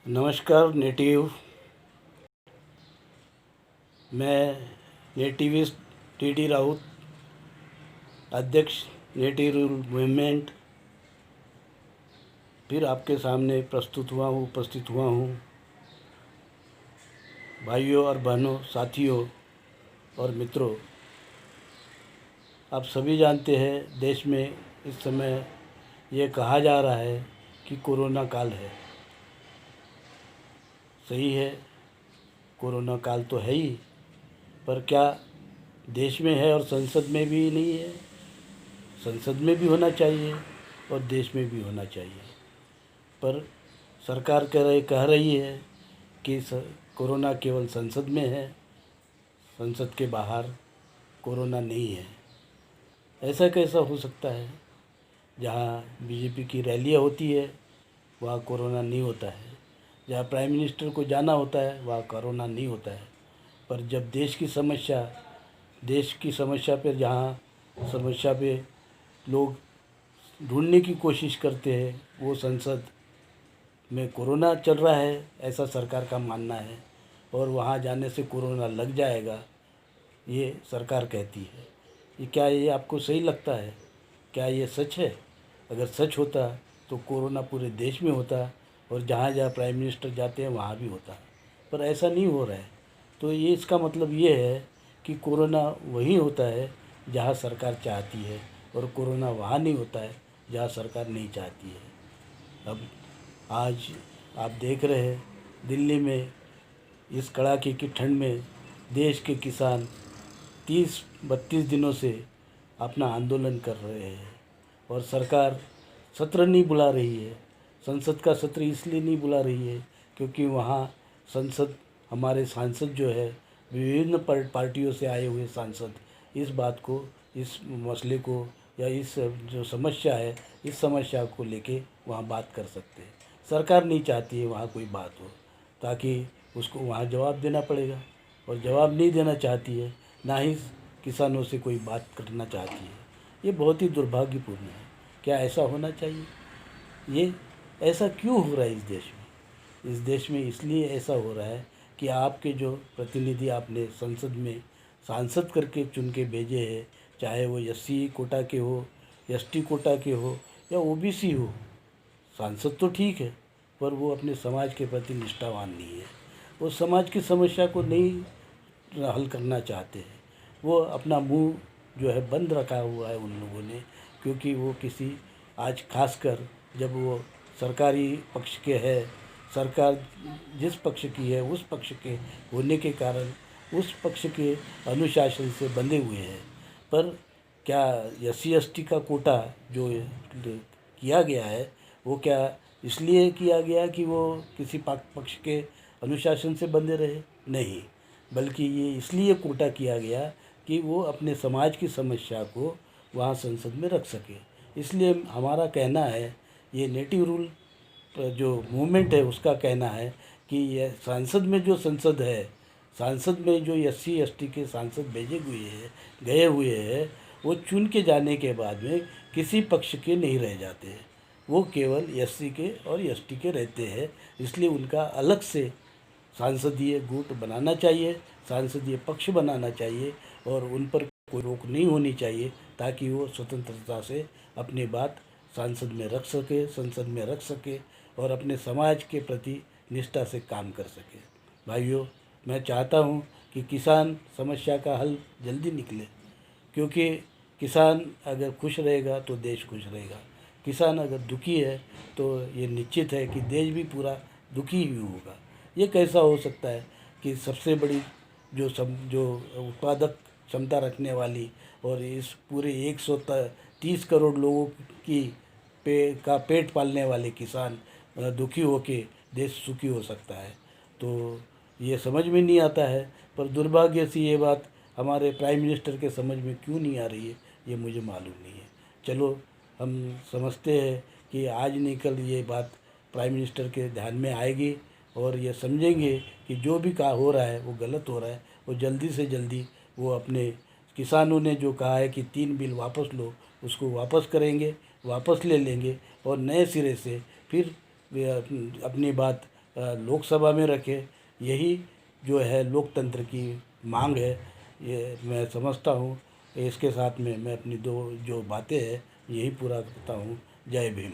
नमस्कार नेटिव। मैं nativist T Raut, अध्यक्ष नेटिव रूल मूवमेंट, फिर आपके सामने उपस्थित हुआ हूँ। भाइयों और बहनों, साथियों और मित्रों, आप सभी जानते हैं देश में इस समय ये कहा जा रहा है कि कोरोना काल है। सही है, कोरोना काल तो है ही, पर क्या देश में है और संसद में भी नहीं है? संसद में भी होना चाहिए और देश में भी होना चाहिए, पर सरकार कह रही है कि कोरोना केवल संसद में है, संसद के बाहर कोरोना नहीं है। ऐसा कैसा हो सकता है? जहाँ बीजेपी की रैलियाँ होती है वहाँ कोरोना नहीं होता है, जहाँ प्राइम मिनिस्टर को जाना होता है वहाँ कोरोना नहीं होता है, पर जब देश की समस्या पर जहाँ समस्या पे लोग ढूंढने की कोशिश करते हैं, वो संसद में कोरोना चल रहा है ऐसा सरकार का मानना है, और वहाँ जाने से कोरोना लग जाएगा ये सरकार कहती है। क्या ये आपको सही लगता है? क्या ये सच है? अगर सच होता तो कोरोना पूरे देश में होता और जहाँ जहाँ प्राइम मिनिस्टर जाते हैं वहाँ भी होता, पर ऐसा नहीं हो रहा है। तो ये इसका मतलब ये है कि कोरोना वहीं होता है जहाँ सरकार चाहती है, और कोरोना वहाँ नहीं होता है जहाँ सरकार नहीं चाहती है। अब आज आप देख रहे हैं दिल्ली में इस कड़ाके की ठंड में देश के किसान 30-32 दिनों से अपना आंदोलन कर रहे हैं, और सरकार सत्र नहीं बुला रही है। संसद का सत्र इसलिए नहीं बुला रही है क्योंकि वहाँ हमारे सांसद जो है, विभिन्न पार्टियों से आए हुए सांसद इस बात को, इस मसले को, या इस जो समस्या है, इस समस्या को लेके वहाँ बात कर सकते हैं। सरकार नहीं चाहती है वहाँ कोई बात हो, ताकि उसको वहाँ जवाब देना पड़ेगा, और जवाब नहीं देना चाहती है, ना ही किसानों से कोई बात करना चाहती है। ये बहुत ही दुर्भाग्यपूर्ण है। क्या ऐसा होना चाहिए? ये ऐसा क्यों हो रहा है इस देश में? इस देश में इसलिए ऐसा हो रहा है कि आपके जो प्रतिनिधि आपने संसद में सांसद करके चुन के भेजे हैं, चाहे वो एससी कोटा के हो, एसटी कोटा के हो, या ओबीसी हो, सांसद तो ठीक है, पर वो अपने समाज के प्रति निष्ठावान नहीं है। वो समाज की समस्या को नहीं हल करना चाहते हैं। वो अपना मुंह जो है बंद रखा हुआ है उन लोगों ने, क्योंकि वो किसी आज खासकर जब वो सरकारी पक्ष के है, सरकार जिस पक्ष की है उस पक्ष के होने के कारण उस पक्ष के अनुशासन से बंधे हुए हैं। पर क्या एससी एसटी का कोटा जो किया गया है, वो क्या इसलिए किया गया कि वो किसी पक्ष के अनुशासन से बंधे रहे? नहीं, बल्कि ये इसलिए कोटा किया गया कि वो अपने समाज की समस्या को वहाँ संसद में रख सके। इसलिए हमारा कहना है, ये नेटिव रूल जो मूवमेंट है उसका कहना है कि ये सांसद में जो संसद है, सांसद में जो एससी एसटी के सांसद गए हुए हैं, वो चुन के जाने के बाद में किसी पक्ष के नहीं रह जाते हैं, वो केवल एससी के और एसटी के रहते हैं। इसलिए उनका अलग से सांसदीय गुट बनाना चाहिए, सांसदीय पक्ष बनाना चाहिए, और उन पर कोई रोक नहीं होनी चाहिए, ताकि वो स्वतंत्रता से अपनी बात सांसद में रख सके, संसद में रख सके, और अपने समाज के प्रति निष्ठा से काम कर सके। भाइयों, मैं चाहता हूँ कि किसान समस्या का हल जल्दी निकले, क्योंकि किसान अगर खुश रहेगा तो देश खुश रहेगा। किसान अगर दुखी है तो ये निश्चित है कि देश भी पूरा दुखी ही होगा। ये कैसा हो सकता है कि सबसे बड़ी जो उत्पादक क्षमता रखने वाली और इस पूरे 130 करोड़ लोगों की पेट पालने वाले किसान दुखी होके देश सुखी हो सकता है? तो ये समझ में नहीं आता है। पर दुर्भाग्य से ये बात हमारे प्राइम मिनिस्टर के समझ में क्यों नहीं आ रही है, ये मुझे मालूम नहीं है। चलो, हम समझते हैं कि आज नहीं कल ये बात प्राइम मिनिस्टर के ध्यान में आएगी, और ये समझेंगे कि जो भी हो रहा है वो गलत हो रहा है। वो जल्दी से जल्दी वो अपने किसानों ने जो कहा है कि 3 बिल वापस लो, उसको वापस करेंगे, वापस ले लेंगे, और नए सिरे से फिर वे अपनी बात लोकसभा में रखे। यही जो है लोकतंत्र की मांग है, ये मैं समझता हूँ। इसके साथ में मैं अपनी दो जो बातें हैं यही पूरा करता हूँ। जय भीम।